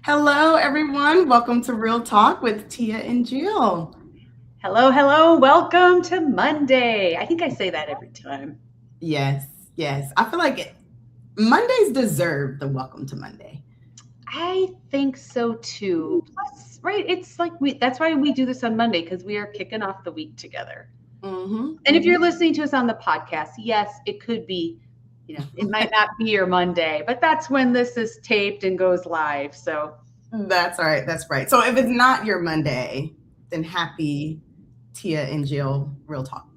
Hello, everyone. Welcome to Real Talk with Tia and Jill. Hello, hello. Welcome to Monday. I think I say that every time. Yes, yes. I feel like Mondays deserve the welcome to Monday. I think so too. Plus, right, it's like that's why we do this on Monday because we are kicking off the week together. Mm-hmm, And if mm-hmm. you're listening to us on the podcast, yes, it could be, it might not be your Monday, but that's when this is taped and goes live. So, That's right. That's right. So if it's not your Monday, then happy Tia and Jill Real Talk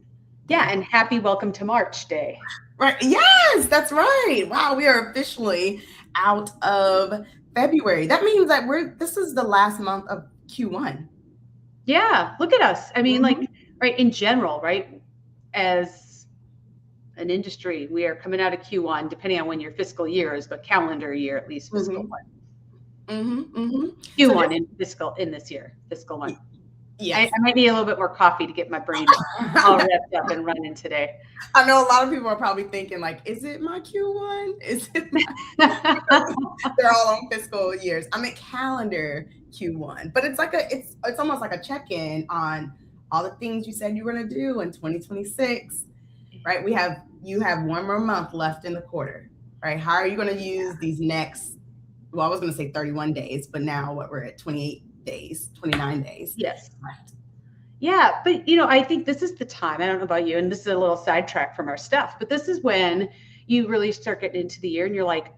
yeah, Day. and happy welcome to March Day. Right. Yes, that's right. Wow, we are officially out of February. That means that this is the last month of Q1. Yeah, look at us. I mean, Mm-hmm, like, right, in general, right, as an industry. We are coming out of Q1, depending on when your fiscal year is, but calendar year, at least fiscal mm-hmm, one. mm-hmm, mm-hmm. So Q1 just in this year, fiscal one. I yes. might need a little bit more coffee to get my brain all wrapped up and running today. I know a lot of people are probably thinking like, is it my Q1? Is it my because they're all on fiscal years. I'm at calendar Q1, but it's almost like a check-in on all the things you said you were gonna do in 2026, right? You have one more month left in the quarter, right? How are you gonna use these next, well, I was gonna say 31 days, but now what we're at 28 days, 29 days. Yes. Right. Yeah, but I think this is the time. I don't know about you, and this is a little sidetrack from our stuff, but this is when you really start getting into the year and you're like,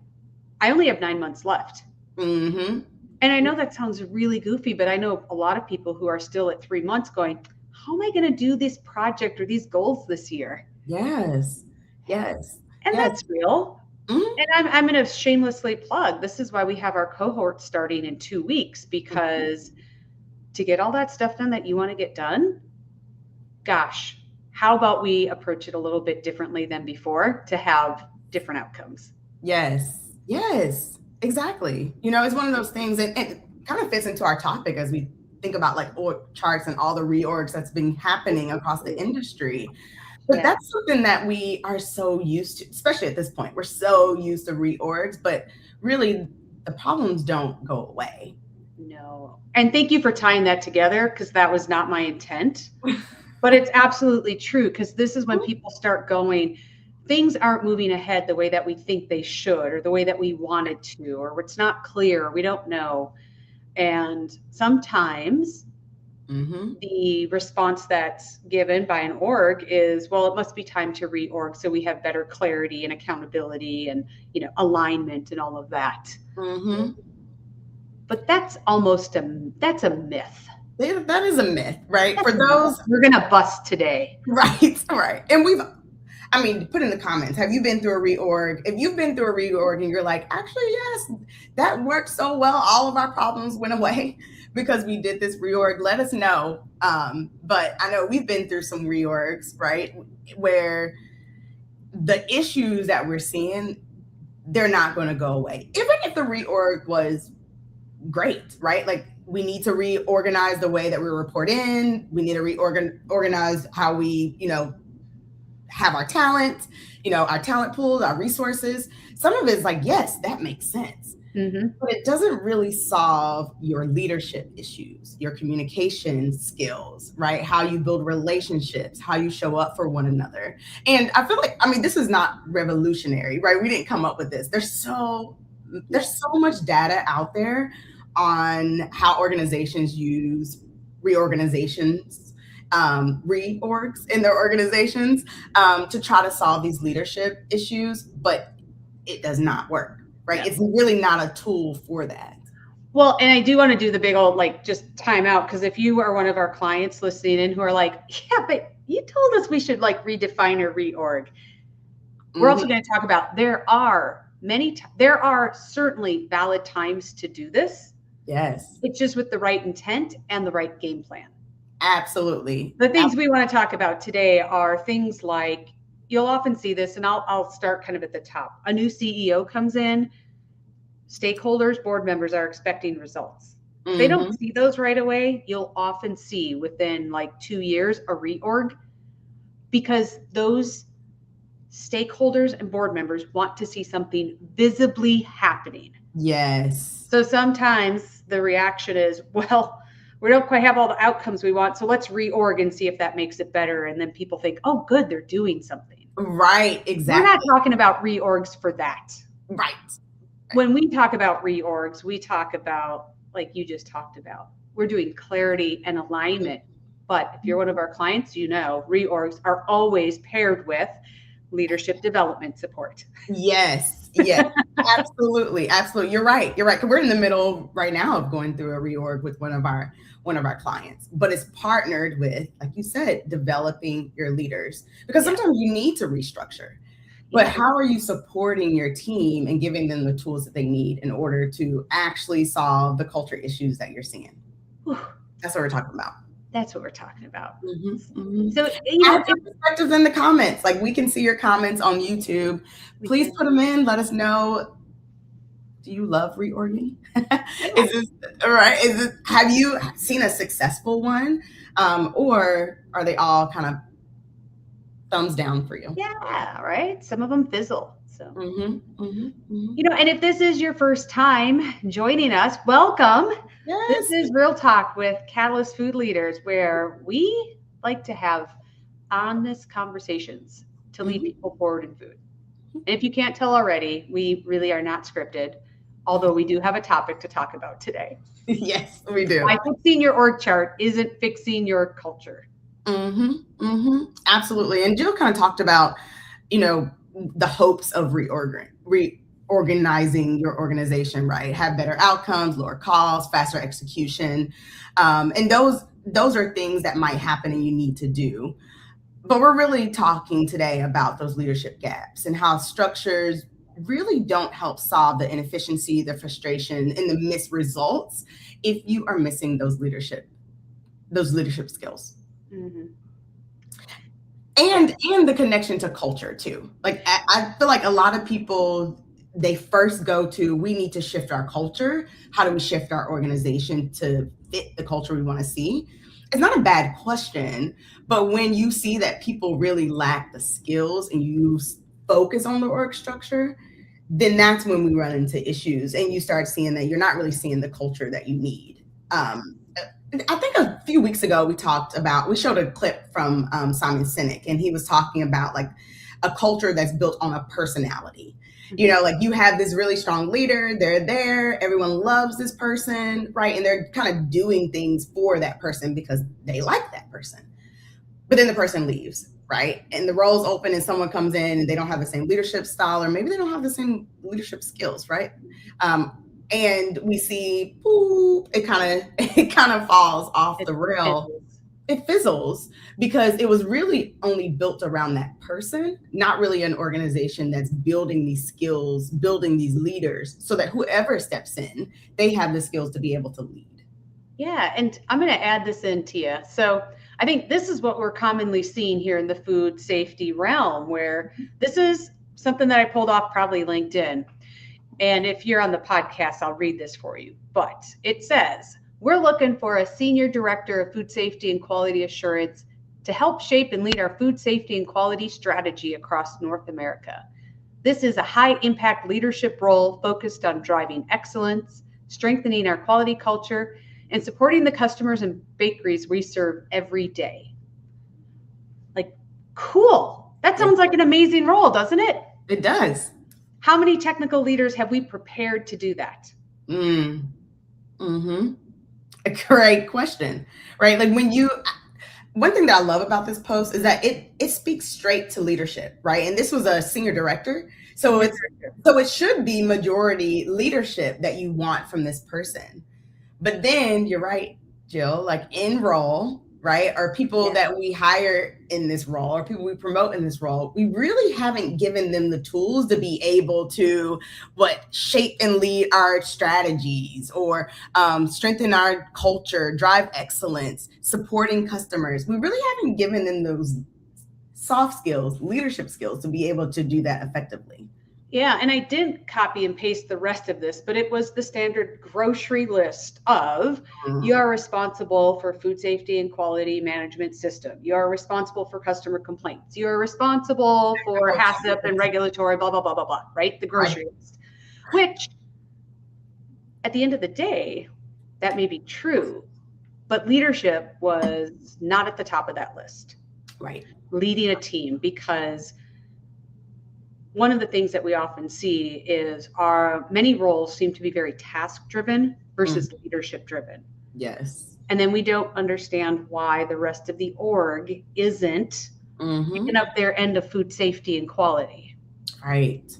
I only have 9 months left. Mm-hmm. And I know that sounds really goofy, but I know a lot of people who are still at 3 months going, how am I going to do this project or these goals this year? Yes. Yes. And Yes. that's real. Mhm. And I'm going to shamelessly plug this is why we have our cohort starting in 2 weeks, because to get all that stuff done that you want to get done, gosh, how about we approach it a little bit differently than before to have different outcomes? Yes. Yes. Exactly. It's one of those things, and it kind of fits into our topic as we think about like org charts and all the reorgs that's been happening across the industry. But Yeah. that's something that we are so used to, especially at this point. We're so used to reorgs, but really the problems don't go away. No. And thank you for tying that together because that was not my intent. But it's absolutely true because this is when people start going, things aren't moving ahead the way that we think they should or the way that we wanted to, or it's not clear, or we don't know. And sometimes Mm-hmm. the response that's given by an org is, well, it must be time to reorg so we have better clarity and accountability and alignment and all of that. Mm-hmm. But that's a myth. That is a myth, right? For That's a myth. those, We're gonna bust today. right, right. And put in the comments, have you been through a reorg? If you've been through a reorg and you're like, actually, yes, that worked so well, all of our problems went away because we did this reorg, let us know. But I know we've been through some reorgs, right? Where the issues that we're seeing, they're not going to go away. Even if the reorg was great, right? Like we need to reorganize the way that we report in. We need to reorganize how we, have our talent, our talent pools, our resources. Some of it is like, yes, that makes sense. Mm-hmm. But it doesn't really solve your leadership issues, your communication skills, right? How you build relationships, how you show up for one another. And I feel like, this is not revolutionary, right? We didn't come up with this. There's so much data out there on how organizations use reorganizations, reorgs in their organizations, to try to solve these leadership issues, but it does not work, right? Yeah. It's really not a tool for that. Well, and I do want to do the big old like just time out because if you are one of our clients listening in who are like, yeah, but you told us we should like redefine or reorg. We're Mm-hmm. also going to talk about there are certainly valid times to do this. Yes, It's just with the right intent and the right game plan. absolutely. The things we want to talk about today are things like you'll often see this, and I'll start kind of at the top. A new CEO comes in, stakeholders, board members are expecting results. If they don't Mm-hmm. see those right away, you'll often see within like 2 years a reorg because those stakeholders and board members want to see something visibly happening. Yes. So sometimes the reaction is, well, we don't quite have all the outcomes we want, so let's reorg and see if that makes it better. And then people think, oh, good, they're doing something. Right. We're not Exactly. talking about reorgs for that. Right. When we talk about reorgs, we talk about, like you just talked about, we're doing clarity and alignment. But if you're one of our clients, you know, reorgs are always paired with leadership development support. Yes. Yes. Absolutely. Absolutely. You're right. You're right. 'Cause we're in the middle right now of going through a reorg with one of our clients, but it's partnered with, like you said, developing your leaders, because Yeah. sometimes you need to restructure. But Yeah. how are you supporting your team and giving them the tools that they need in order to actually solve the culture issues that you're seeing? Whew. That's what we're talking about. That's what we're talking about. Mhm. So, Add your perspectives in the comments. Like, we can see your comments on YouTube. we Please can. put them in. Let us know. Do you love reorging? Yeah. Is this all right? Have you seen a successful one, or are they all kind of thumbs down for you? Yeah, right. Some of them fizzle. So, Mm-hmm. and if this is your first time joining us, welcome. This Yes. is Real Talk with Catalyst Food Leaders, where we like to have honest conversations to lead Mhm. people forward in food. And if you can't tell already, we really are not scripted, although we do have a topic to talk about today. Yes, we do. Why fixing your org chart isn't fixing your culture. Absolutely. And Jill kind of talked about, you know, the hopes of reorganizing your organization, right? Have better outcomes, lower costs, faster execution. And those are things that might happen and you need to do. But we're really talking today about those leadership gaps and how structures really don't help solve the inefficiency, the frustration, and the missed results if you are missing those leadership skills. Mm-hmm. And the connection to culture too. Like, I feel like a lot of people, they first go to, we need to shift our culture. How do we shift our organization to fit the culture we want to see? It's not a bad question, but when you see that people really lack the skills and you focus on the org structure, then that's when we run into issues and you start seeing that you're not really seeing the culture that you need. I think a few weeks ago we showed a clip from Simon Sinek, and he was talking about like a culture that's built on a personality. Like, you have this really strong leader, they're there, everyone loves this person, right? And they're kind of doing things for that person because they like that person. But then the person leaves, right? And the role's open and someone comes in and they don't have the same leadership style, or maybe they don't have the same leadership skills, right? And we see, it kind of falls off the rail. It fizzles because it was really only built around that person, not really an organization that's building these skills, building these leaders, so that whoever steps in, they have the skills to be able to lead. Yeah, and I'm going to add this in, Tia. So I think this is what we're commonly seeing here in the food safety realm, where this is something that I pulled off probably LinkedIn. And if you're on the podcast, I'll read this for you. But it says, we're looking for a senior director of food safety and quality assurance to help shape and lead our food safety and quality strategy across North America. This is a high impact leadership role focused on driving excellence, strengthening our quality culture, and supporting the customers and bakeries we serve every day. Like, cool. That sounds like an amazing role, doesn't it? It does. How many technical leaders have we prepared to do that? A great question, right? Like, one thing that I love about this post is that it speaks straight to leadership, right? And this was a senior director. So it should be majority leadership that you want from this person. But then you're right, Jill, like, in role, right, or people that we hire in this role or people we promote in this role, we really haven't given them the tools to be able to shape and lead our strategies, or strengthen our culture, drive excellence, supporting customers. We really haven't given them those soft skills, leadership skills, to be able to do that effectively. Yeah, and I didn't copy and paste the rest of this, but it was the standard grocery list of you are responsible for food safety and quality management system. You are responsible for customer complaints. You are responsible for HACCP and regulatory, blah, blah, blah, blah, blah, right? The grocery list, which at the end of the day, that may be true, but leadership was not at the top of that list. Right. Leading a team, because one of the things that we often see is our many roles seem to be very task driven versus leadership driven. Yes. And then we don't understand why the rest of the org isn't picking up their end of food safety and quality. Right.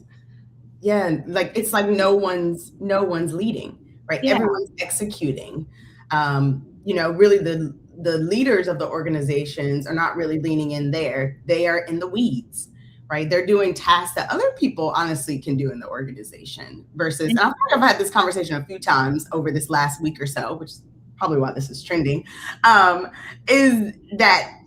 Yeah, like it's like no one's leading, right? Yeah. Everyone's executing. Really the leaders of the organizations are not really leaning in there. They are in the weeds, right? They're doing tasks that other people honestly can do in the organization versus, and I think I've had this conversation a few times over this last week or so, which is probably why this is trending, is that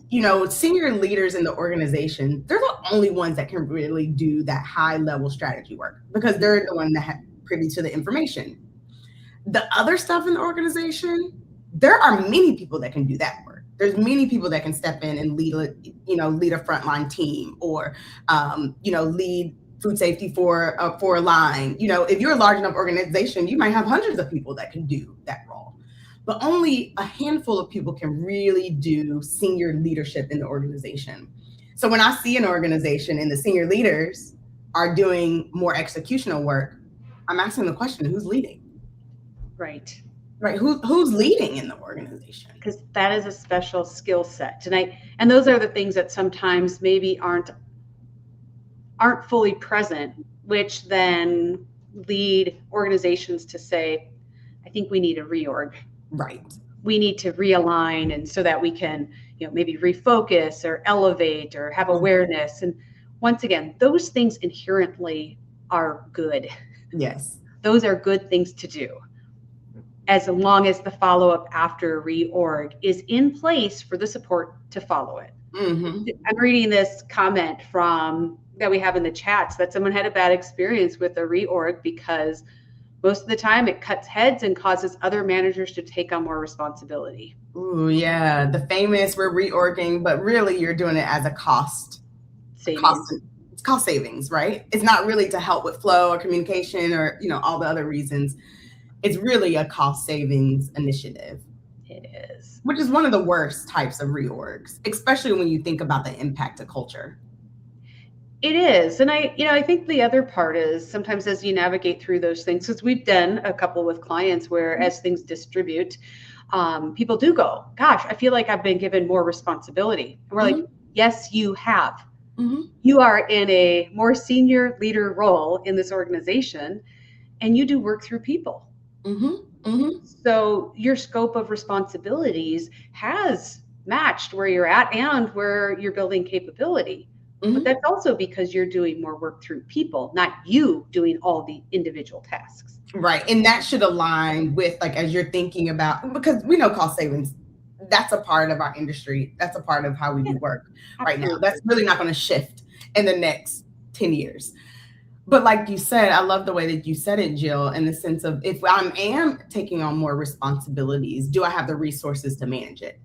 senior leaders in the organization, they're the only ones that can really do that high level strategy work because they're the one that have privy to the information. The other stuff in the organization, there are many people that can do that work. There's many people that can step in and lead a frontline team or, lead food safety for a line. If you're a large enough organization, you might have hundreds of people that can do that role. But only a handful of people can really do senior leadership in the organization. So when I see an organization and the senior leaders are doing more executional work, I'm asking the question, who's leading? Right. Right. Who's leading in the organization? Because that is a special skill set. And those are the things that sometimes maybe aren't fully present, which then lead organizations to say, I think we need a reorg. Right. We need to realign, and so that we can, maybe refocus or elevate or have awareness. And once again, those things inherently are good. Yes. Those are good things to do, as long as the follow-up after reorg is in place for the support to follow it. I'm reading this comment that we have in the chats that someone had a bad experience with a reorg because most of the time it cuts heads and causes other managers to take on more responsibility. Ooh, yeah. The famous, we're reorging, but really you're doing it as a cost savings. It's cost savings, right? It's not really to help with flow or communication or, all the other reasons. It's really a cost savings initiative. It is. Which is one of the worst types of reorgs, especially when you think about the impact of culture. It is. And I think the other part is sometimes as you navigate through those things, because we've done a couple with clients where as things distribute, people do go, gosh, I feel like I've been given more responsibility. And we're like, yes, you have. You are in a more senior leader role in this organization, and you do work through people. So your scope of responsibilities has matched where you're at and where you're building capability. But that's also because you're doing more work through people, not you doing all the individual tasks. Right. And that should align with, like, as you're thinking about, because we know cost savings, that's a part of our industry. That's a part of how we do work right now. That's really not going to shift in the next 10 years. But like you said, I love the way that you said it, Jill, in the sense of if I am taking on more responsibilities, do I have the resources to manage it?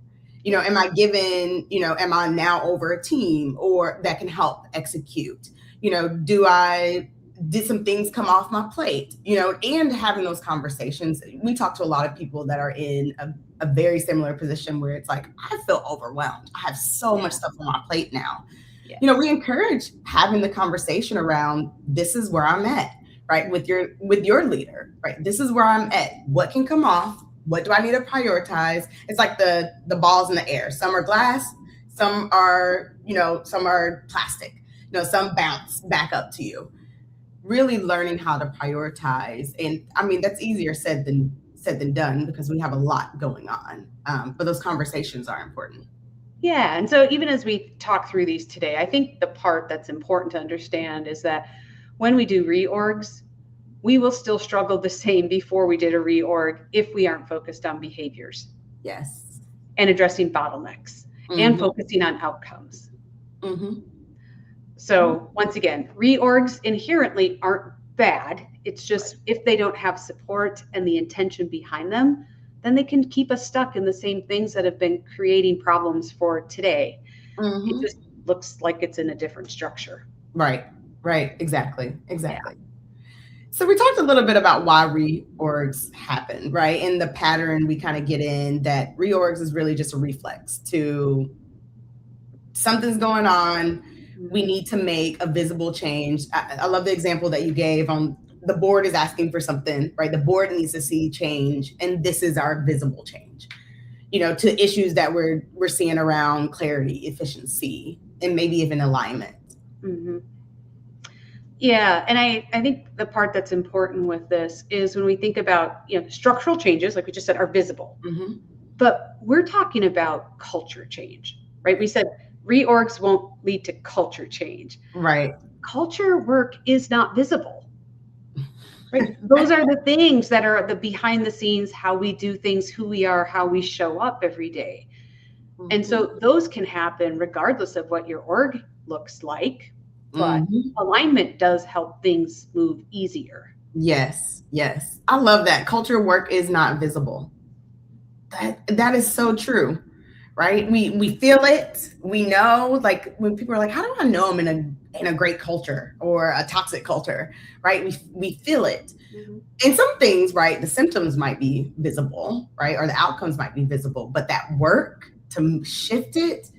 Am I given, am I now over a team or that can help execute? Did some things come off my plate? And having those conversations. We talk to a lot of people that are in a very similar position where it's like, I feel overwhelmed. I have so much stuff on my plate now. Yeah. We encourage having the conversation around, this is where I'm at, right? With your leader, right? This is where I'm at. What can come off? What do I need to prioritize? It's like the balls in the air. Some are glass, some are, some are plastic, some bounce back up to you. Really learning how to prioritize. And I mean, that's easier said than done because we have a lot going on. But those conversations are important. Yeah. And so even as we talk through these today, I think the part that's important to understand is that when we do reorgs, we will still struggle the same before we did a reorg if we aren't focused on behaviors. Yes. And addressing bottlenecks and focusing on outcomes. So once again, reorgs inherently aren't bad. It's just if they don't have support and the intention behind them, then they can keep us stuck in the same things that have been creating problems for today. It just looks like it's in a different structure. Right. Exactly. Yeah. So we talked a little bit about why reorgs happen, right? And the pattern we kind of get in that reorgs is really just a reflex to something's going on. We need to make a visible change. I love the example that you gave on the board is asking for something, right? The board needs to see change, and this is our visible change. To issues that we're seeing around clarity, efficiency, and maybe even alignment. Mm-hmm. Yeah, and I think the part that's important with this is when we think about structural changes, like we just said, are visible. Mm-hmm. But we're talking about culture change, right? We said reorgs won't lead to culture change. Right. Culture work is not visible. Right? Those are the things that are the behind the scenes, how we do things, who we are, how we show up every day. Mm-hmm. And so those can happen regardless of what your org looks like, but alignment does help things move easier. Yes. I love that. Culture work is not visible. That is so true, right? We feel it. We know, like when people are like, how do I know I'm in a great culture or a toxic culture, right? We feel it. Mm-hmm. And some things, right, the symptoms might be visible, right? Or the outcomes might be visible, but that work to shift it,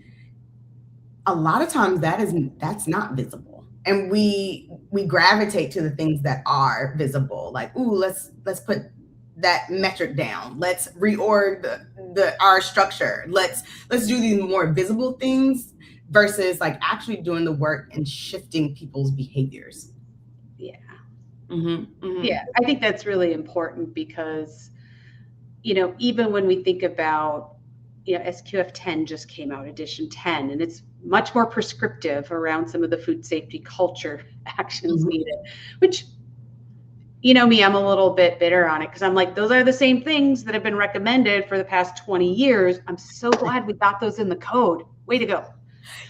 a lot of times that's not visible. And we gravitate to the things that are visible, like, ooh, let's put that metric down. Let's reorg our structure. Let's do these more visible things versus like actually doing the work and shifting people's behaviors. Yeah. Mm-hmm, mm-hmm. Yeah, I think that's really important because, even when we think about, SQF 10 just came out, edition 10, and it's much more prescriptive around some of the food safety culture actions needed, which, me, I'm a little bit bitter on it because I'm like, those are the same things that have been recommended for the past 20 years. I'm so glad we got those in the code. Way to go.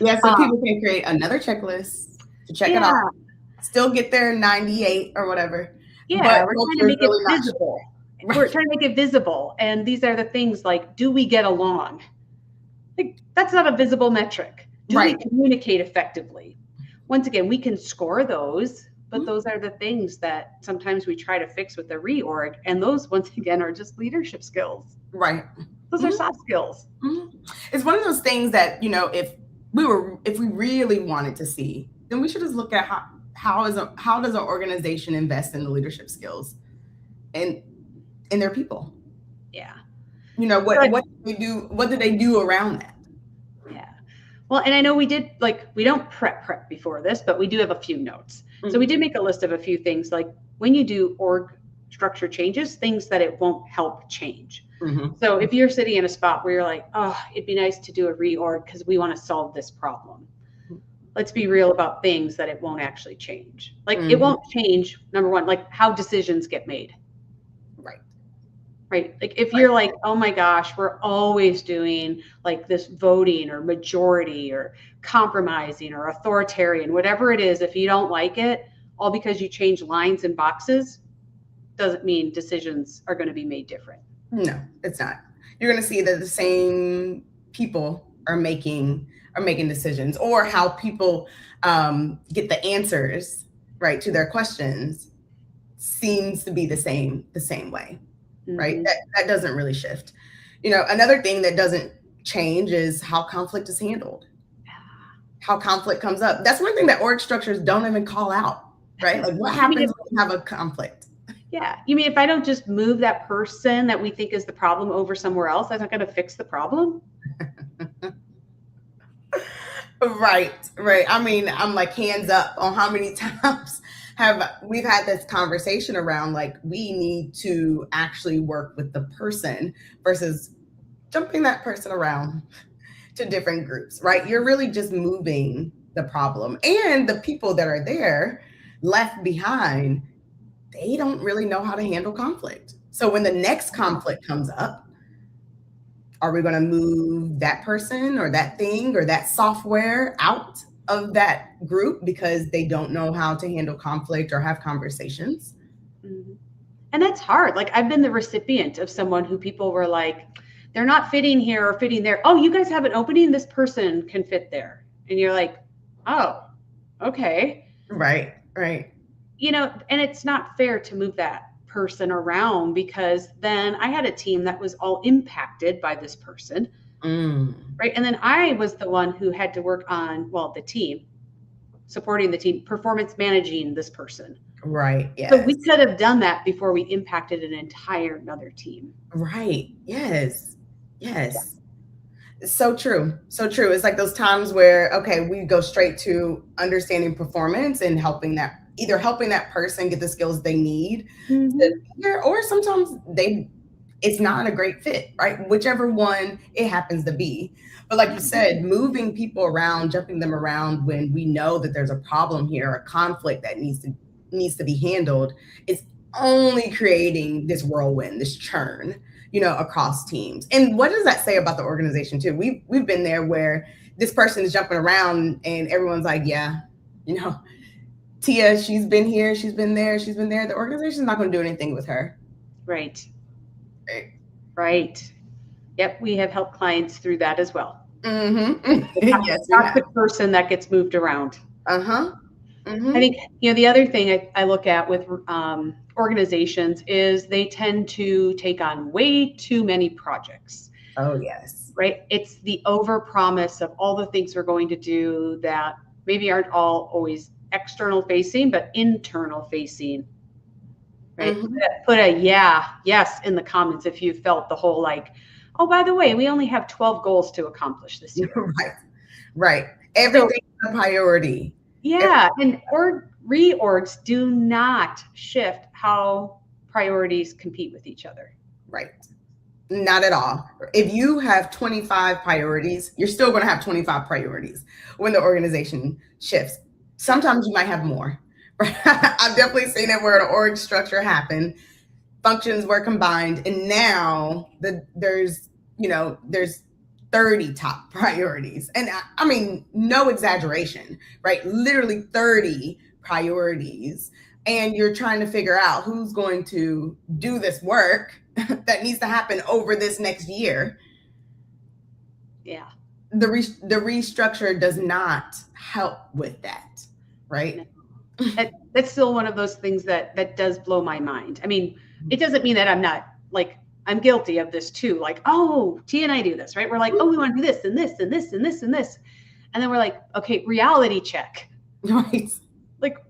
Yeah, so people can create another checklist to check it off. Still get their 98 or whatever. Yeah, but we're trying to make it visible. Right. We're trying to make it visible. And these are the things like, do we get along? Like, that's not a visible metric. Do we communicate effectively? Once again, we can score those, but those are the things that sometimes we try to fix with the reorg. And those, once again, are just leadership skills. Right. Those are soft skills. Mm-hmm. It's one of those things that, if we really wanted to see, then we should just look at how does an organization invest in the leadership skills and in their people? Yeah. What do they do around that? Yeah. Well, and I know we don't prep before this, but we do have a few notes. Mm-hmm. So we did make a list of a few things, like when you do org structure changes, things that it won't help change. Mm-hmm. So if you're sitting in a spot where you're like, oh, it'd be nice to do a reorg because we want to solve this problem. Let's be real about things that it won't actually change. Like it won't change, number one, like how decisions get made. Right. Like if you're like, oh my gosh, we're always doing like this voting or majority or compromising or authoritarian, whatever it is, if you don't like it, all because you change lines and boxes, doesn't mean decisions are going to be made different. No, it's not. You're going to see that the same people are making decisions, or how people get the answers right to their questions seems to be the same way. Right. Mm-hmm. That doesn't really shift. Another thing that doesn't change is how conflict is handled, how conflict comes up. That's one thing that org structures don't even call out, right? Like what happens when you have a conflict? Yeah. You mean if I don't just move that person that we think is the problem over somewhere else, that's not going to fix the problem? Right. I mean, I'm like hands up on how many times we've had this conversation around like we need to actually work with the person versus jumping that person around to different groups, right? You're really just moving the problem, and the people that are there left behind, they don't really know how to handle conflict. So when the next conflict comes up, are we going to move that person or that thing or that software out of that group because they don't know how to handle conflict or have conversations? Mm-hmm. And that's hard. Like I've been the recipient of someone who people were like, they're not fitting here or fitting there. Oh, you guys have an opening. This person can fit there. And you're like, oh, okay. Right. and it's not fair to move that person around, because then I had a team that was all impacted by this person. Right. And then I was the one who had to work on, well, the team, supporting the team, performance managing this person. Right. Yes. So we could have done that before we impacted an entire another team. Right. Yes. Yes. Yeah. So true. So true. It's like those times where, okay, we go straight to understanding performance and either helping that person get the skills they need, or sometimes it's not a great fit, right? Whichever one it happens to be. But like you said, moving people around, jumping them around when we know that there's a problem here, a conflict that needs to be handled, is only creating this whirlwind, this churn, across teams. And what does that say about the organization too? We've been there where this person is jumping around and everyone's like, yeah, Tia, she's been here, she's been there, she's been there. The organization's not going to do anything with her. Right. Right. Yep. We have helped clients through that as well. Yes, toxic person that gets moved around. I think, the other thing I look at with organizations is they tend to take on way too many projects. Oh, yes. Right. It's the overpromise of all the things we're going to do that maybe aren't all always external facing, but internal facing. Right. Put a yes in the comments if you felt the whole oh, by the way, we only have 12 goals to accomplish this year. Right. Everything's a priority. Yeah. And reorgs do not shift how priorities compete with each other. Right. Not at all. If you have 25 priorities, you're still going to have 25 priorities when the organization shifts. Sometimes you might have more. I've definitely seen it where an org structure happened, functions were combined, and now there's 30 top priorities. And I mean, no exaggeration, right? Literally 30 priorities. And you're trying to figure out who's going to do this work that needs to happen over this next year. Yeah. The restructure does not help with that, right? That's still one of those things that does blow my mind. I mean, it doesn't mean that I'm not I'm guilty of this too. Oh, Tia and I do this, right? We're like, oh, we want to do this and this and this and this and this. And then we're like, okay, reality check. Right.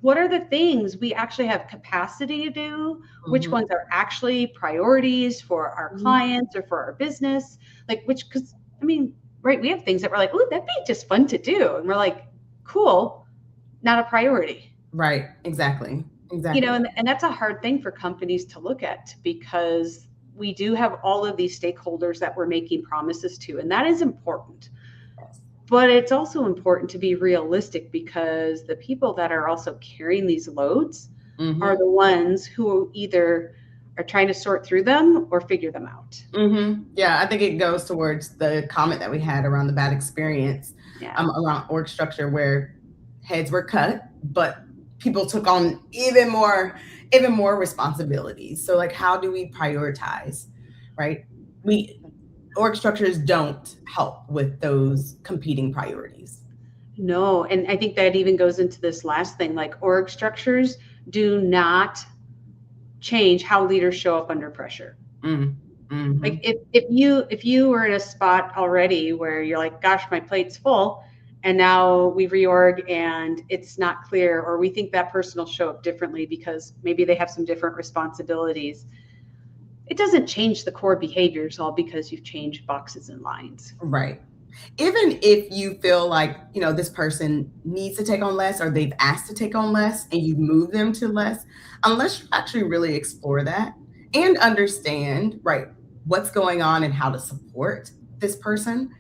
What are the things we actually have capacity to do? Which ones are actually priorities for our clients or for our business? Because I mean, right, we have things that we're like, oh, that'd be just fun to do. And we're like, cool, not a priority. Right. Exactly. And that's a hard thing for companies to look at, because we do have all of these stakeholders that we're making promises to, and that is important. But it's also important to be realistic, because the people that are also carrying these loads are the ones who either are trying to sort through them or figure them out. Yeah, I think it goes towards the comment that we had around the bad experience around org structure, where heads were cut, but people took on even more responsibilities. So how do we prioritize, right? Org structures don't help with those competing priorities. No, and I think that even goes into this last thing, org structures do not change how leaders show up under pressure. If you were in a spot already where you're like, gosh, my plate's full, and now we reorg and it's not clear, or we think that person will show up differently because maybe they have some different responsibilities, it doesn't change the core behaviors all because you've changed boxes and lines. Right. Even if you feel like, this person needs to take on less, or they've asked to take on less, and you move them to less, unless you actually really explore that and understand, right, what's going on and how to support this person,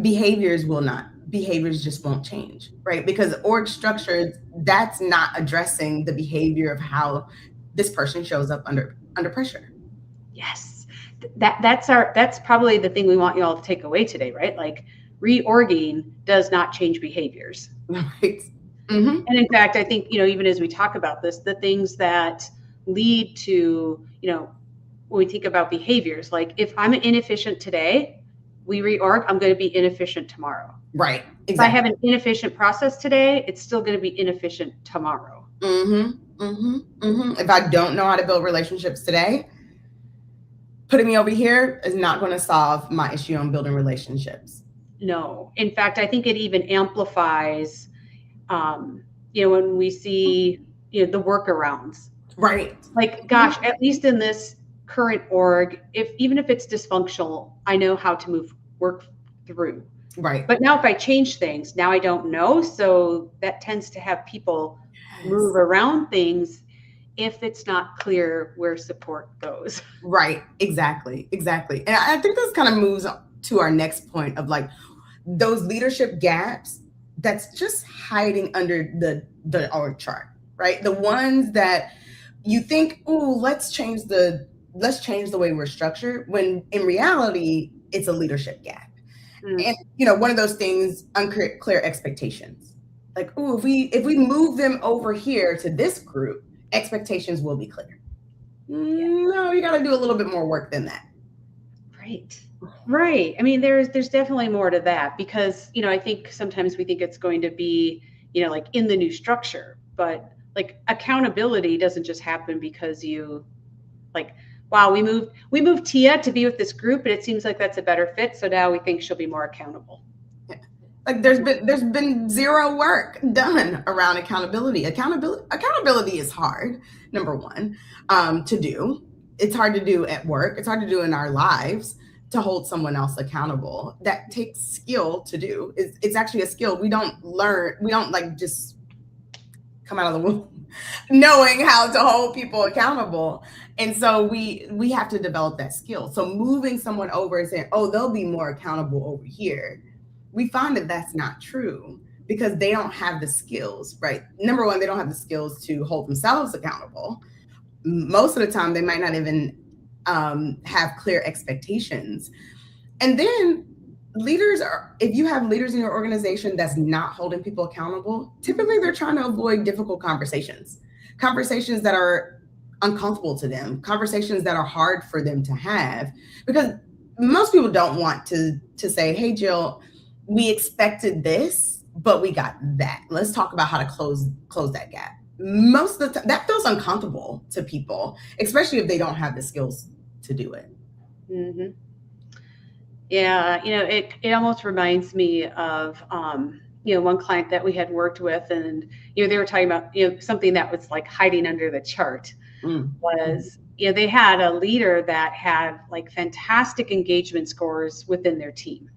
behaviors just won't change, right? Because org structure, that's not addressing the behavior of how this person shows up under pressure. Yes. That's probably the thing we want you all to take away today, right? Reorging does not change behaviors. Right. And in fact, I think, even as we talk about this, the things that lead to, when we think about behaviors, if I'm inefficient today, we reorg, I'm going to be inefficient tomorrow. Right. Exactly. If I have an inefficient process today, it's still going to be inefficient tomorrow. If I don't know how to build relationships today, putting me over here is not going to solve my issue on building relationships. No. In fact, I think it even amplifies, when we see, the workarounds. Right. Like, gosh, at least in this current org, even if it's dysfunctional, I know how to work through. Right. But now if I change things, now I don't know. So that tends to have people move around things if it's not clear where support goes. Right. Exactly. And I think this kind of moves to our next point of like those leadership gaps that's just hiding under the org chart, right? The ones that you think, oh, let's change the way we're structured, when in reality it's a leadership gap. And one of those things, unclear expectations. Like, oh, if we move them over here to this group, expectations will be clear. No, you got to do a little bit more work than that. Right. I mean, there's definitely more to that, because, I think sometimes we think it's going to be, like in the new structure, but like accountability doesn't just happen because you like, wow, we moved Tia to be with this group, and it seems like that's a better fit. So now we think she'll be more accountable. Yeah. Like there's been zero work done around accountability. Accountability is hard, number one, to do. It's hard to do at work. It's hard to do in our lives, to hold someone else accountable. That takes skill to do. It's actually a skill. We don't like just come out of the womb knowing how to hold people accountable. And so we have to develop that skill. So moving someone over and saying, oh, they'll be more accountable over here, we find that that's not true, because they don't have the skills, right? Number one, they don't have the skills to hold themselves accountable. Most of the time, they might not even have clear expectations. And then if you have leaders in your organization that's not holding people accountable, typically they're trying to avoid difficult conversations that are uncomfortable to them, conversations that are hard for them to have, because most people don't want to say, hey, Jill, we expected this, but we got that. Let's talk about how to close that gap. Most of the time, that feels uncomfortable to people, especially if they don't have the skills to do it. Mm-hmm. Yeah, it almost reminds me of, one client that we had worked with, and, they were talking about, something that was like hiding under the chart was, they had a leader that had like fantastic engagement scores within their team.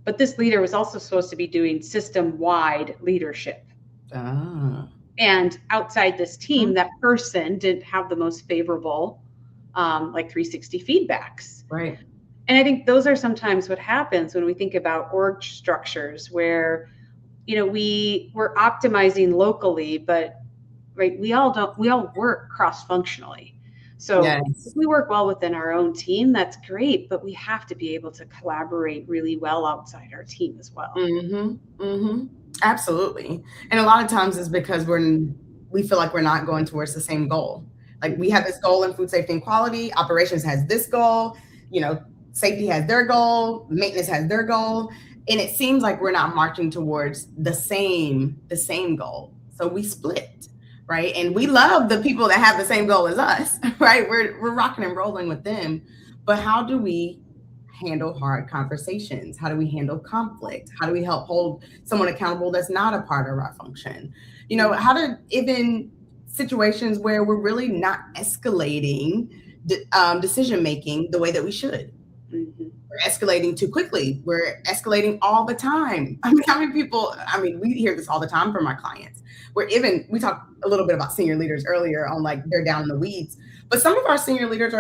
But this leader was also supposed to be doing system-wide leadership. And outside this team, that person didn't have the most favorable, like 360 feedbacks. Right. And I think those are sometimes what happens when we think about org structures where, we're optimizing locally, but right, we all work cross-functionally. So if we work well within our own team, that's great, but we have to be able to collaborate really well outside our team as well. Absolutely. And a lot of times it's because we feel like we're not going towards the same goal. Like we have this goal in food safety and quality, operations has this goal, safety has their goal, maintenance has their goal, and it seems like we're not marching towards the same goal. So we split, right? And we love the people that have the same goal as us, right? We're rocking and rolling with them. But how do we handle hard conversations? How do we handle conflict? How do we help hold someone accountable that's not a part of our function? How to, even situations where we're really not escalating decision making the way that we should. We're escalating too quickly. We're escalating all the time. I mean, how many people, we hear this all the time from our clients. We talked a little bit about senior leaders earlier on, like they're down in the weeds, but some of our senior leaders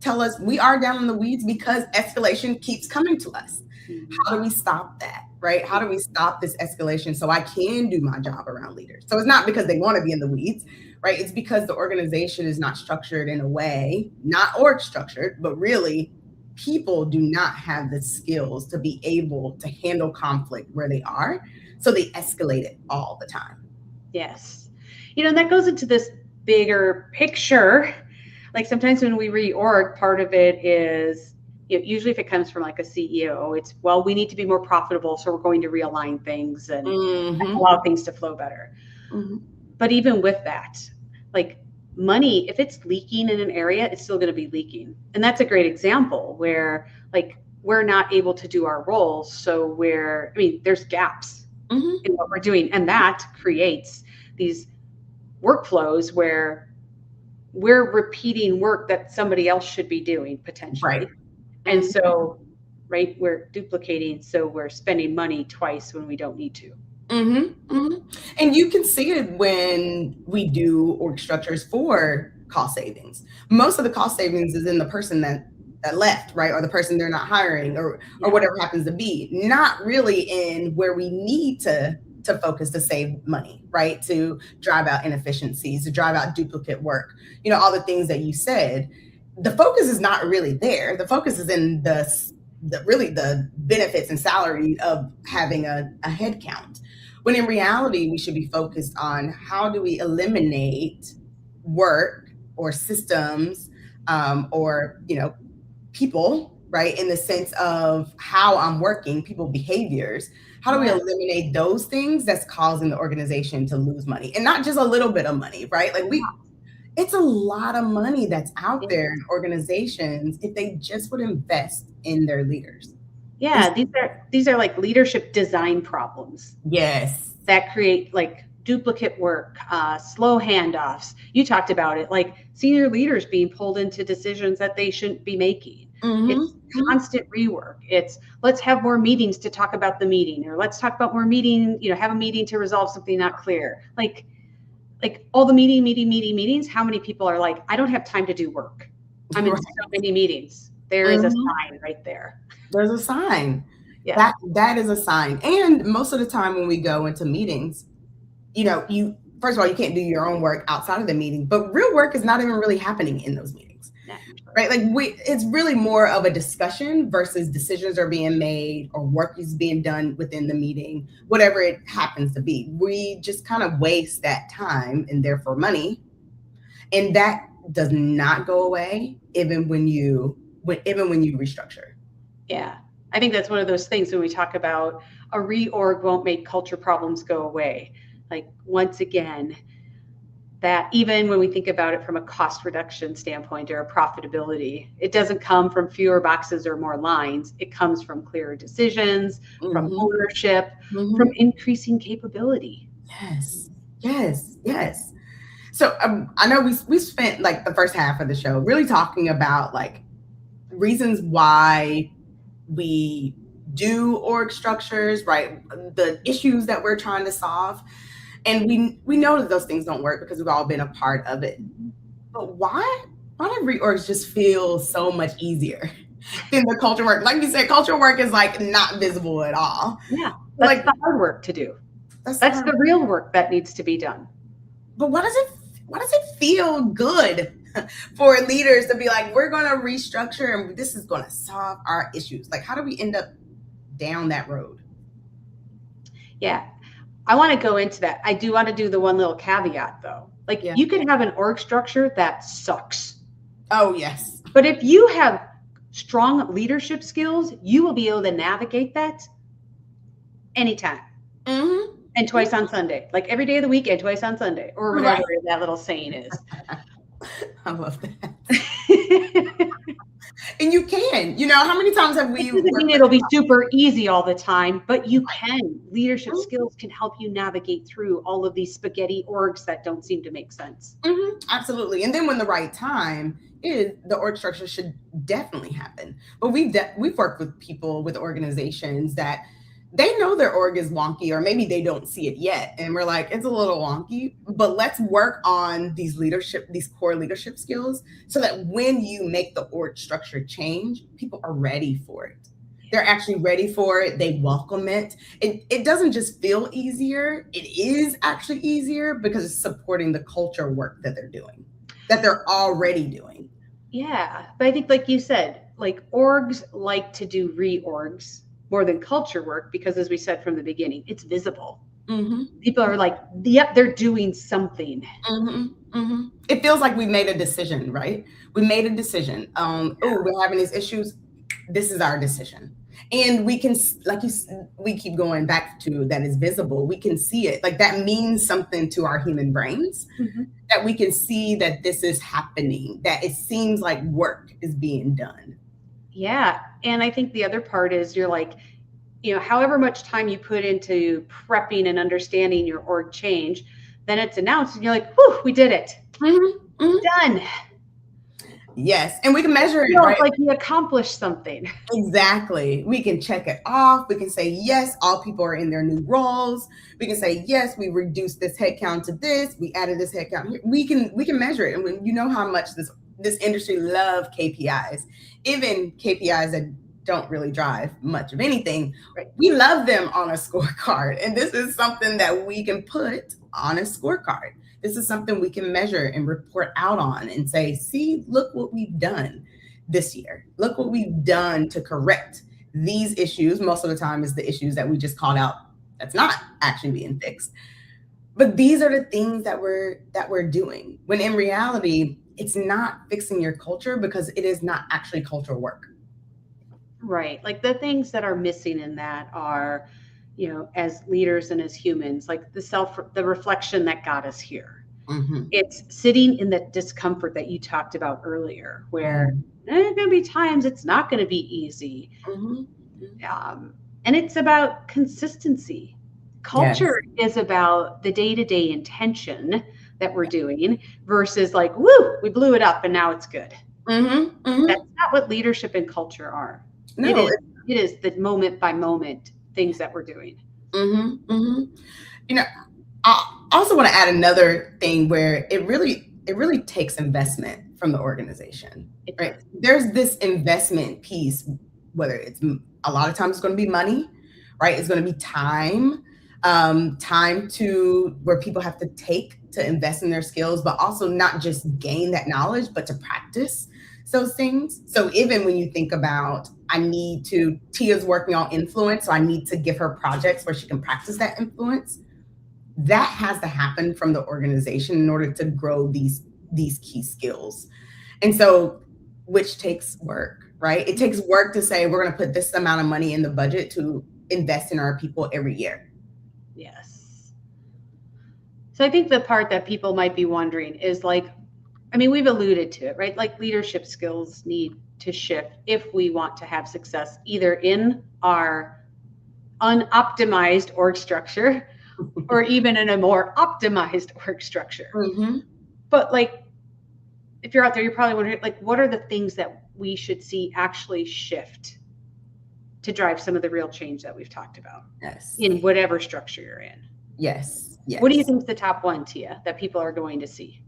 tell us we are down in the weeds because escalation keeps coming to us. How do we stop that, right? How do we stop this escalation so I can do my job around leaders? So it's not because they want to be in the weeds, right? It's because the organization is not structured in a way, not org structured, but really people do not have the skills to be able to handle conflict where they are. So they escalate it all the time. Yes. And that goes into this bigger picture. Like sometimes when we reorg, part of it is, usually if it comes from like a CEO, it's, well, we need to be more profitable, so we're going to realign things and allow things to flow better. But even with that, like money, if it's leaking in an area, it's still going to be leaking. And that's a great example where like we're not able to do our roles. So there's gaps in what we're doing. And that creates these workflows where we're repeating work that somebody else should be doing potentially. Right. And so, right, we're duplicating. So we're spending money twice when we don't need to. And you can see it when we do org structures for cost savings. Most of the cost savings is in the person that left, right? Or the person they're not hiring or whatever happens to be, not really in where we need to focus to save money, right? To drive out inefficiencies, to drive out duplicate work, all the things that you said. The focus is not really there. The focus is in the benefits and salary of having a head count. When in reality, we should be focused on how do we eliminate work or systems or people, right? In the sense of how I'm working, people behaviors. How do we eliminate those things that's causing the organization to lose money? And not just a little bit of money, right? Like it's a lot of money that's out there in organizations if they just would invest in their leaders. Yeah, these are like leadership design problems. Yes. That create like duplicate work, slow handoffs. You talked about it, like senior leaders being pulled into decisions that they shouldn't be making. It's constant rework. It's let's have more meetings to talk about the meeting, or let's talk about more meeting, have a meeting to resolve something not clear. Like all the meetings, how many people are like, I don't have time to do work. I'm in so many meetings. There is a sign right there. There's a sign. Yeah. That is a sign. And most of the time when we go into meetings, first of all, you can't do your own work outside of the meeting, but real work is not even really happening in those meetings, right? Like it's really more of a discussion versus decisions are being made or work is being done within the meeting, whatever it happens to be. We just kind of waste that time and therefore money. And that does not go away even when you restructure. Yeah. I think that's one of those things when we talk about a reorg won't make culture problems go away. Like once again, that even when we think about it from a cost reduction standpoint or a profitability, it doesn't come from fewer boxes or more lines. It comes from clearer decisions, from ownership, from increasing capability. Yes. So I know we spent like the first half of the show really talking about like reasons why we do org structures, right? The issues that we're trying to solve. And we know that those things don't work because we've all been a part of it. But why do reorgs just feel so much easier than the culture work? Like you said, culture work is like not visible at all. Yeah, that's like the hard work to do. That's the real work that needs to be done. But why does it feel good for leaders to be like, we're going to restructure and this is going to solve our issues? Like, how do we end up down that road? Yeah, I want to go into that. I do want to do the one little caveat though. Like you could have an org structure that sucks. Oh, yes. But if you have strong leadership skills, you will be able to navigate that anytime. And twice on Sunday, like every day of the week and twice on Sunday, or whatever that little saying is. I love that. And you can, how many times have we? It'll be super easy all the time, but you can. Leadership skills can help you navigate through all of these spaghetti orgs that don't seem to make sense. Absolutely. And then when the right time is, the org structure should definitely happen. But we've worked with people, with organizations that they know their org is wonky, or maybe they don't see it yet. And we're like, it's a little wonky, but let's work on these core leadership skills so that when you make the org structure change, people are ready for it. They're actually ready for it. They welcome it. It doesn't just feel easier. It is actually easier because it's supporting the culture work that they're doing, that they're already doing. Yeah. But I think, like you said, like orgs like to do reorgs more than culture work, because as we said from the beginning, it's visible. People are like, yep, they're doing something. It feels like we made a decision, right? We made a decision. Oh, we're having these issues. This is our decision. And we can, like we keep going back to that is visible. We can see it. Like that means something to our human brains, that we can see that this is happening, that it seems like work is being done. Yeah. And I think the other part is you're like, however much time you put into prepping and understanding your org change, then it's announced and you're like, whew, we did it. Done. Yes. And we can measure it, feels right? like you accomplished something. Exactly. We can check it off. We can say, yes, all people are in their new roles. We can say, yes, we reduced this headcount to this. We added this headcount here. We can measure it. And when you know how much this industry love KPIs, even KPIs that don't really drive much of anything, Right. We love them on a scorecard. And this is something that we can put on a scorecard. This is something we can measure and report out on and say, see, look what we've done this year. Look what we've done to correct these issues. Most of the time is the issues that we just called out that's not actually being fixed. But these are the things that we're doing. When in reality, it's not fixing your culture because it is not actually cultural work. Right. Like the things that are missing in that are, as leaders and as humans, like the reflection that got us here. It's sitting in that discomfort that you talked about earlier, where there are going to be times it's not going to be easy. And it's about consistency. Culture is about the day-to-day intention that we're doing versus like, woo, we blew it up and now it's good. That's not what leadership and culture are. No, it is the moment by moment things that we're doing. I also want to add another thing where it really takes investment from the organization, right? There's this investment piece, whether it's a lot of times it's going to be money, right? It's going to be time to where people have to take to invest in their skills, but also not just gain that knowledge, but to practice those things. So even when you think about, Tia's working on influence, so I need to give her projects where she can practice that influence. That has to happen from the organization in order to grow these key skills. And so, which takes work, right? It takes work to say, we're going to put this amount of money in the budget to invest in our people every year. Yes. So I think the part that people might be wondering is like, we've alluded to it, right? Like leadership skills need to shift if we want to have success either in our unoptimized org structure or even in a more optimized org structure. But like, if you're out there, you're probably wondering, like, what are the things that we should see actually shift to drive some of the real change that we've talked about in whatever structure you're in? Yes. What do you think is the top one, Tia, that people are going to see?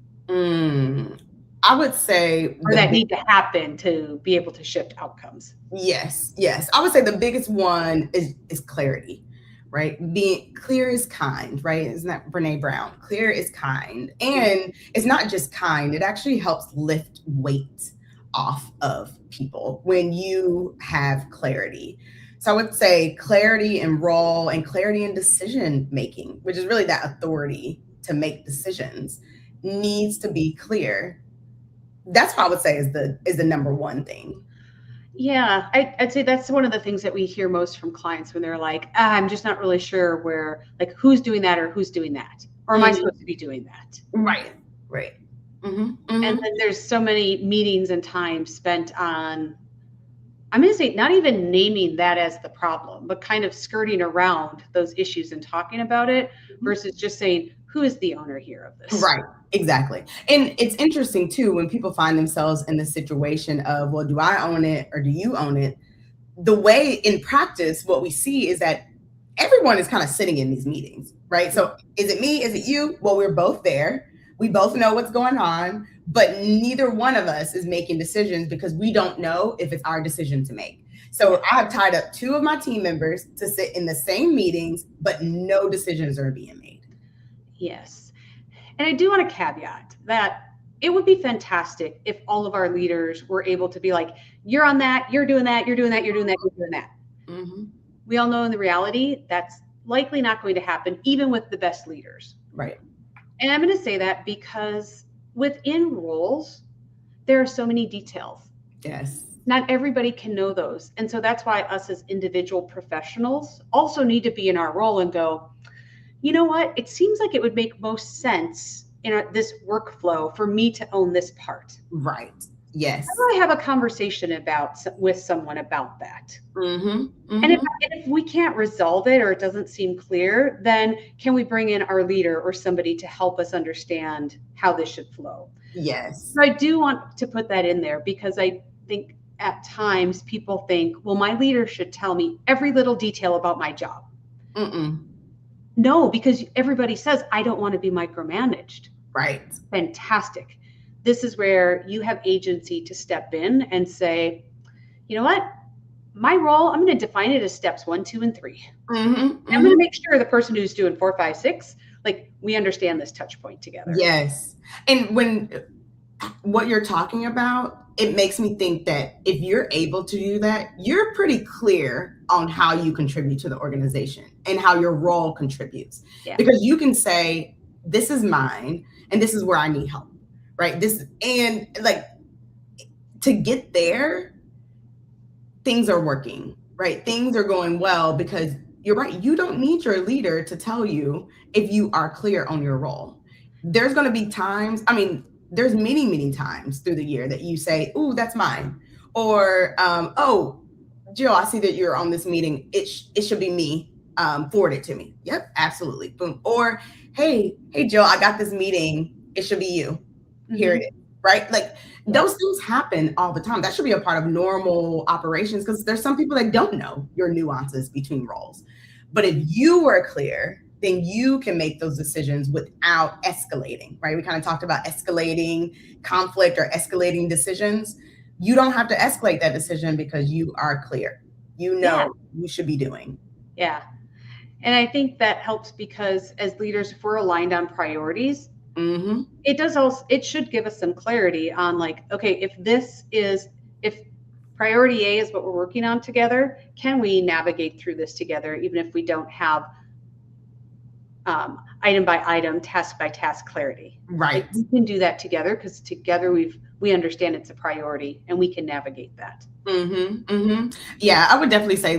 I would say or that need to happen to be able to shift outcomes. Yes. I would say the biggest one is clarity, right? Being clear is kind, right? Isn't that Brene Brown? Clear is kind. And it's not just kind, it actually helps lift weight off of people when you have clarity. So I would say clarity in role and clarity in decision making, which is really that authority to make decisions, needs to be clear. That's what I would say is the number one thing. Yeah, I'd say that's one of the things that we hear most from clients when they're like, I'm just not really sure who's doing that or who's doing that. Or am I supposed to be doing that? Right. And then there's so many meetings and time spent on, I'm going to say, not even naming that as the problem, but kind of skirting around those issues and talking about it versus just saying, who is the owner here of this? Right. Exactly. And it's interesting too, when people find themselves in the situation of, well, do I own it or do you own it? The way in practice, what we see is that everyone is kind of sitting in these meetings, right? So is it me? Is it you? Well, we're both there. We both know what's going on, but neither one of us is making decisions because we don't know if it's our decision to make. So I have tied up 2 of my team members to sit in the same meetings, but no decisions are being made. Yes. And I do want to caveat that it would be fantastic if all of our leaders were able to be like, you're on that, you're doing that, you're doing that, you're doing that, you're doing that. We all know in the reality, that's likely not going to happen, even with the best leaders. Right. And I'm going to say that because within roles, there are so many details. Yes. Not everybody can know those. And so that's why us as individual professionals also need to be in our role and go, you know what? It seems like it would make most sense in this workflow for me to own this part. Right. Yes. How do I have a conversation about with someone about that? Mm-hmm. And Mm-hmm. if we can't resolve it or it doesn't seem clear, then can we bring in our leader or somebody to help us understand how this should flow? Yes. So I do want to put that in there because I think at times people think, well, my leader should tell me every little detail about my job. Mm-mm. No, because everybody says, I don't want to be micromanaged. Right. Fantastic. This is where you have agency to step in and say, you know what? My role, I'm going to define it as steps 1, 2, and 3. Mm-hmm. I'm going Mm-hmm. to make sure the person who's doing 4, 5, 6, like we understand this touch point together. Yes. And when what you're talking about, it makes me think that if you're able to do that, you're pretty clear on how you contribute to the organization and how your role contributes. Yeah. Because you can say, this is mine and this is where I need help. Right. This and like to get there, things are working, right? Things are going well because you're right. You don't need your leader to tell you if you are clear on your role. There's going to be times, I mean, there's many, many times through the year that you say, "Ooh, that's mine," or "Oh, Jill, I see that you're on this meeting. It should be me. Forward it to me." Yep, absolutely. Boom. Or, hey, Jill, I got this meeting. It should be you. Here it is. Right? Like those things happen all the time. That should be a part of normal operations because there's some people that don't know your nuances between roles. But if you were clear, then you can make those decisions without escalating, right? We kind of talked about escalating conflict or escalating decisions. You don't have to escalate that decision because you are clear. You know you should be doing. Yeah. And I think that helps because as leaders, if we're aligned on priorities, Mm-hmm. it should give us some clarity on like, okay, if priority A is what we're working on together, can we navigate through this together, even if we don't have item by item, task by task clarity? Right. Like, we can do that together because together we understand it's a priority and we can navigate that. Mm-hmm. Mm-hmm. Yeah, I would definitely say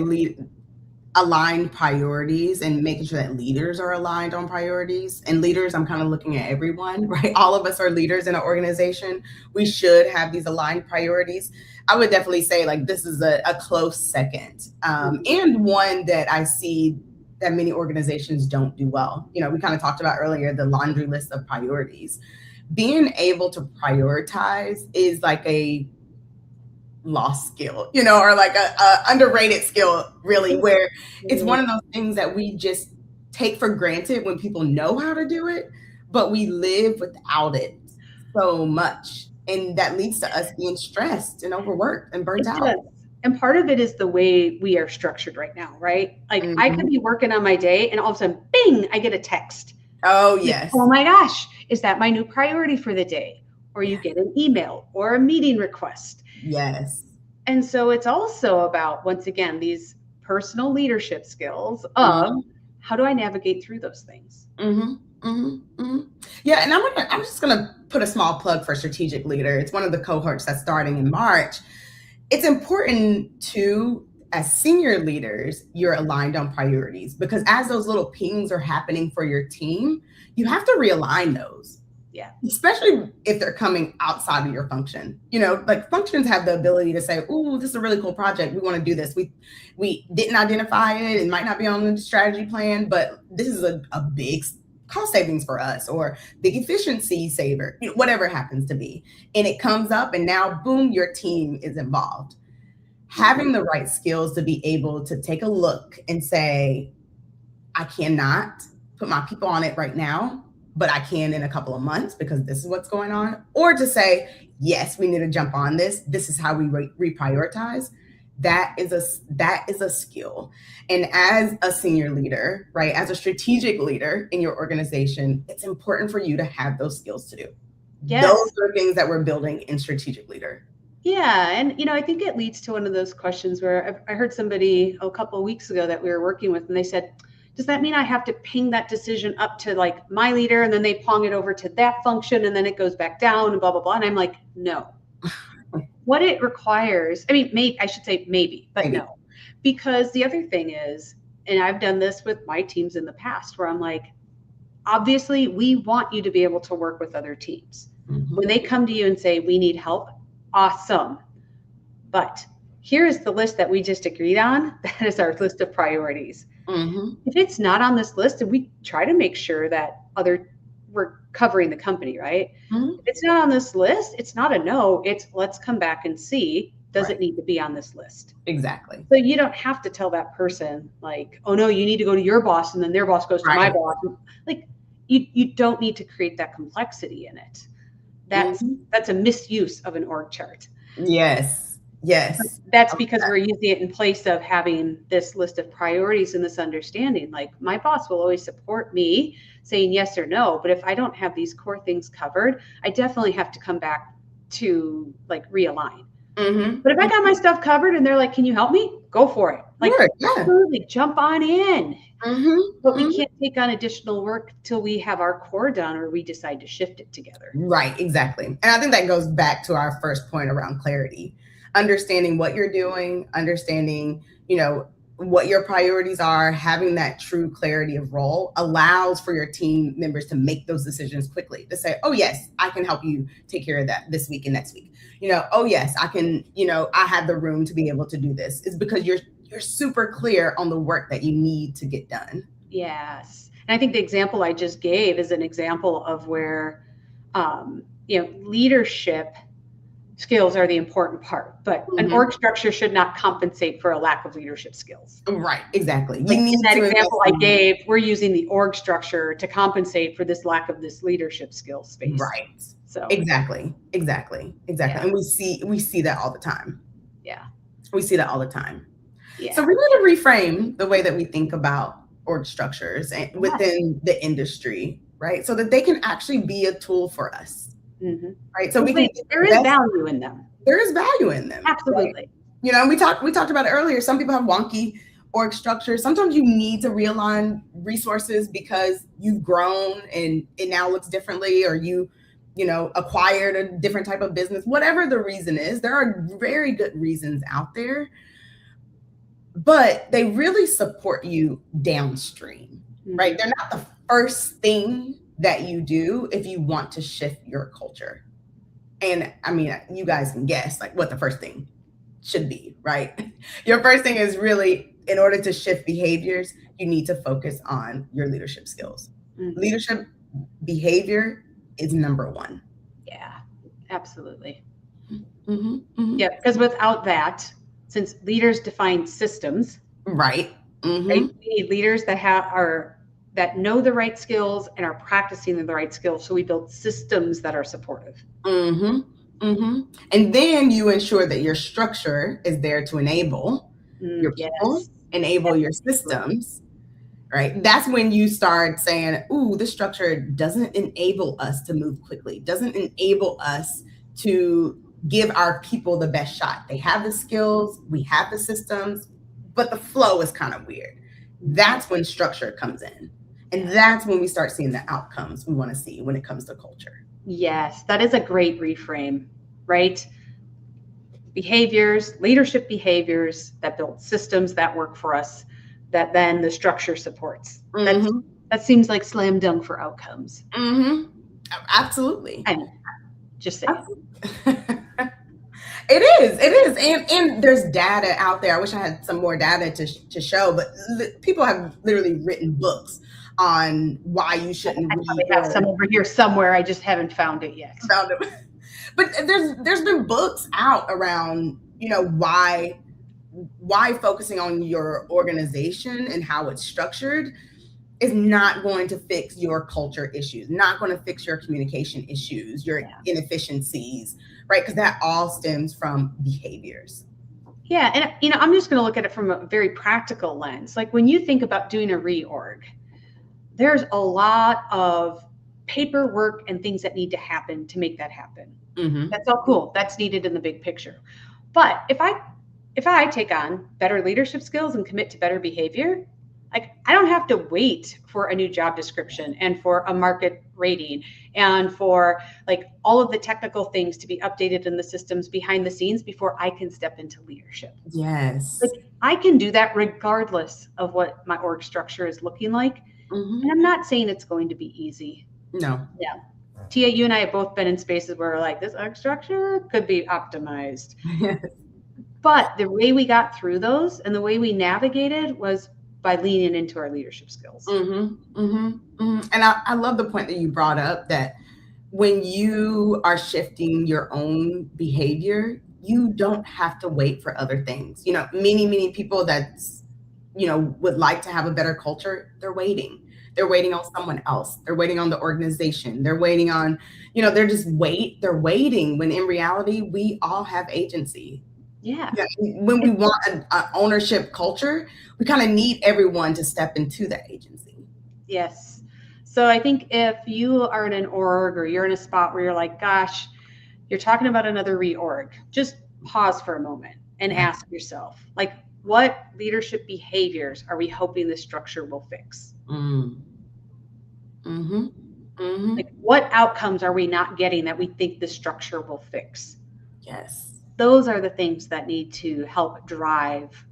aligned priorities and making sure that leaders are aligned on priorities. And leaders, I'm kind of looking at everyone, right? All of us are leaders in an organization. We should have these aligned priorities. I would definitely say like this is a close second, and one that I see that many organizations don't do well. You know, we kind of talked about earlier the laundry list of priorities. Being able to prioritize is like a lost skill, you know, or like a underrated skill, really, where it's one of those things that we just take for granted when people know how to do it, but we live without it so much. And that leads to us being stressed and overworked and burnt out. And part of it is the way we are structured right now, right? Like I could be working on my day and all of a sudden, bing, I get a text. Oh, yes. Oh my gosh, is that my new priority for the day? Or you get an email or a meeting request. Yes. And so it's also about, once again, these personal leadership skills of how do I navigate through those things? Yeah, and I'm just gonna put a small plug for Strategic Leader. It's one of the cohorts that's starting in March. It's important to, as senior leaders, you're aligned on priorities because as those little pings are happening for your team, you have to realign those. Yeah. Especially if they're coming outside of your function. You know, like functions have the ability to say, "Ooh, this is a really cool project. We want to do this. We didn't identify it. It might not be on the strategy plan, but this is a big cost savings for us or big efficiency saver, you know, whatever it happens to be." And it comes up and now, boom, your team is involved. Having the right skills to be able to take a look and say, I cannot put my people on it right now, but I can in a couple of months because this is what's going on. Or to say, yes, we need to jump on this. This is how we reprioritize. That is a skill. And as a senior leader, right, as a strategic leader in your organization, it's important for you to have those skills to do. Yes. Those are things that we're building in Strategic Leader. Yeah. And, you know, I think it leads to one of those questions where I heard somebody a couple of weeks ago that we were working with, and they said, does that mean I have to ping that decision up to like my leader and then they pong it over to that function and then it goes back down and blah, blah, blah. And I'm like, no. what it requires, I mean, maybe I should say maybe, but no, because the other thing is, and I've done this with my teams in the past where I'm like, obviously we want you to be able to work with other teams. When they come to you and say, we need help, awesome. But here is the list that we just agreed on. That is our list of priorities. If it's not on this list, and we try to make sure that we're covering the company, right? If it's not on this list, it's not a no. It's let's come back and see, does it need to be on this list? Exactly. So you don't have to tell that person like, oh no, you need to go to your boss, and then their boss goes to my boss. Like you don't need to create that complexity in it. That's a misuse of an org chart. Yes. Yes. That's because we're using it in place of having this list of priorities and this understanding. Like my boss will always support me saying yes or no, but if I don't have these core things covered, I definitely have to come back to like realign. But if I got my stuff covered and they're like, can you help me? Go for it. Like absolutely jump on in. But we can't take on additional work till we have our core done or we decide to shift it together. Right, exactly. And I think that goes back to our first point around clarity. Understanding what you're doing, understanding, what your priorities are, having that true clarity of role allows for your team members to make those decisions quickly, to say, oh yes, I can help you take care of that this week and next week. Oh yes, I can, I have the room to be able to do this. It's because you're super clear on the work that you need to get done. Yes. And I think the example I just gave is an example of where, leadership skills are the important part, but an org structure should not compensate for a lack of leadership skills. Right, exactly. Like in that example I gave, we're using the org structure to compensate for this lack of this leadership skill space. Right. So exactly. Yeah. And we see that all the time. Yeah. We see that all the time. Yeah. So we need to reframe the way that we think about org structures within the industry, right? So that they can actually be a tool for us. Right. So there is value in them. There is value in them. Absolutely. Right? We talked about it earlier. Some people have wonky org structures. Sometimes you need to realign resources because you've grown and it now looks differently, or you acquired a different type of business. Whatever the reason is, there are very good reasons out there, but they really support you downstream, right? They're not the first thing that you do if you want to shift your culture. And I mean, you guys can guess like what the first thing should be, right? Your first thing is really, in order to shift behaviors, you need to focus on your leadership skills. Leadership behavior is number one. Yeah, absolutely. Yeah, because without that, since leaders define systems, right? Right? We need leaders that know the right skills and are practicing the right skills. So we build systems that are supportive. And then you ensure that your structure is there to enable your people, enable your systems, right? That's when you start saying, ooh, this structure doesn't enable us to move quickly, doesn't enable us to give our people the best shot. They have the skills, we have the systems, but the flow is kind of weird. That's when structure comes in. And that's when we start seeing the outcomes we want to see when it comes to culture. Yes, that is a great reframe, right? Behaviors, leadership behaviors that build systems that work for us, that then the structure supports. That seems like slam dunk for outcomes. Absolutely. I mean, just saying. It is. And there's data out there. I wish I had some more data to show, but people have literally written books on why you shouldn't read. I have some over here somewhere. I just haven't found it yet. But there's been books out around, why focusing on your organization and how it's structured is not going to fix your culture issues, not going to fix your communication issues, your inefficiencies, right? Because that all stems from behaviors. Yeah. And, I'm just going to look at it from a very practical lens. Like when you think about doing a reorg, there's a lot of paperwork and things that need to happen to make that happen. That's all cool. That's needed in the big picture. But if I take on better leadership skills and commit to better behavior, Like, I don't have to wait for a new job description and for a market rating and for like all of the technical things to be updated in the systems behind the scenes before I can step into leadership. Yes. Like, I can do that regardless of what my org structure is looking like. And I'm not saying it's going to be easy. No. Yeah. Tia, you and I have both been in spaces where we're like, this org structure could be optimized. Yes. But the way we got through those and the way we navigated was by leaning into our leadership skills. And I love the point that you brought up, that when you are shifting your own behavior, you don't have to wait for other things. Many people that's, would like to have a better culture, they're waiting. They're waiting on someone else. They're waiting on the organization. They're waiting on, they're waiting, when in reality, we all have agency. Yeah. When we want an ownership culture, we kind of need everyone to step into that agency. Yes. So I think if you are in an org or you're in a spot where you're like, gosh, you're talking about another reorg, just pause for a moment and ask yourself, like, what leadership behaviors are we hoping the structure will fix? Like, what outcomes are we not getting that we think the structure will fix? Yes. Those are the things that need to help drive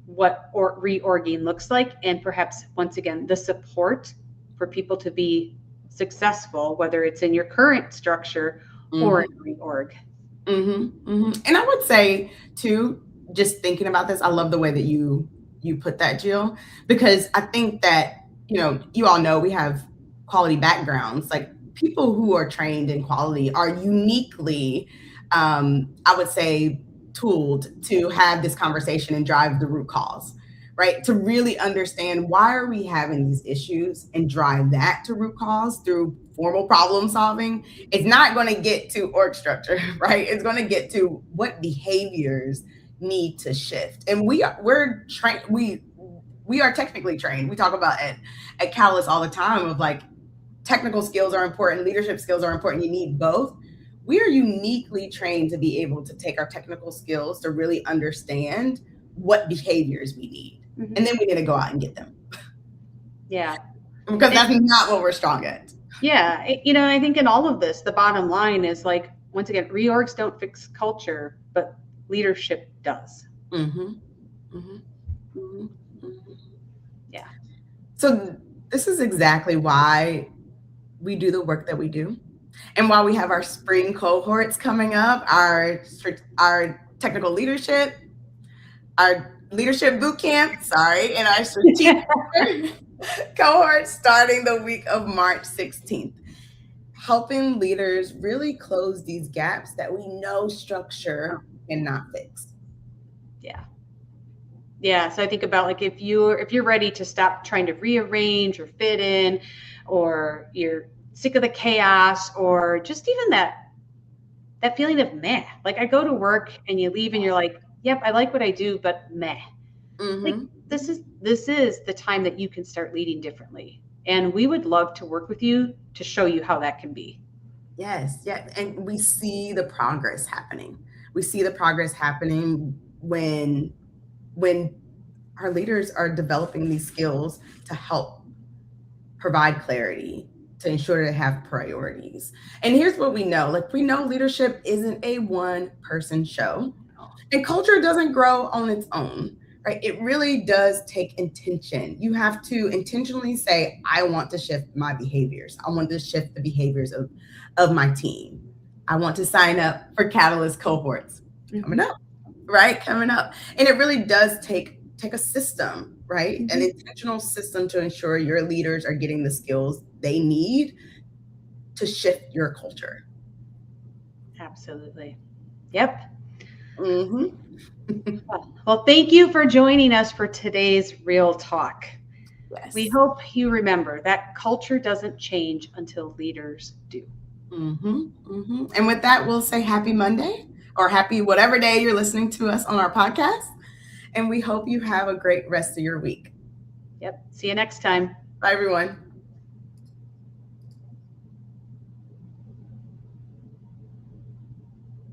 what reorging looks like, and perhaps, once again, the support for people to be successful, whether it's in your current structure or in reorg. And I would say, too, just thinking about this, I love the way that you put that, Jill, because I think that, you all know we have quality backgrounds. Like, people who are trained in quality are uniquely, I would say, tooled to have this conversation and drive the root cause, right? To really understand, why are we having these issues, and drive that to root cause through formal problem solving. It's not going to get to org structure, right? It's going to get to what behaviors need to shift. And we're trained. We are technically trained. We talk about at Catalyst all the time of like, technical skills are important, leadership skills are important. You need both. We are uniquely trained to be able to take our technical skills to really understand what behaviors we need. And then we need to go out and get them. Yeah. Because that's not what we're strong at. Yeah. I think in all of this, the bottom line is, like, once again, reorgs don't fix culture, but leadership does. Yeah. So this is exactly why we do the work that we do, and why we have our spring cohorts coming up, our technical leadership, our leadership boot camp, and our strategic cohort starting the week of March 16th, helping leaders really close these gaps that we know structure cannot fix. Yeah. So I think about, like, if you're ready to stop trying to rearrange or fit in, or you're sick of the chaos, or just even that feeling of meh. Like, I go to work and you leave and you're like, yep, I like what I do, but meh. Like, this is the time that you can start leading differently. And we would love to work with you to show you how that can be. Yes. Yeah. And we see the progress happening. We see the progress happening when our leaders are developing these skills to help provide clarity, to ensure they have priorities. And here's what we know. Like, we know leadership isn't a one-person show, and culture doesn't grow on its own, right? It really does take intention. You have to intentionally say, I want to shift my behaviors. I want to shift the behaviors of my team. I want to sign up for Catalyst cohorts coming up, right? Coming up. And it really does take a system, right? An intentional system to ensure your leaders are getting the skills they need to shift your culture. Absolutely. Yep. Well, thank you for joining us for today's Real Talk. Yes. We hope you remember that culture doesn't change until leaders do. And with that, we'll say happy Monday, or happy whatever day you're listening to us on our podcast. And we hope you have a great rest of your week. Yep. See you next time. Bye, everyone.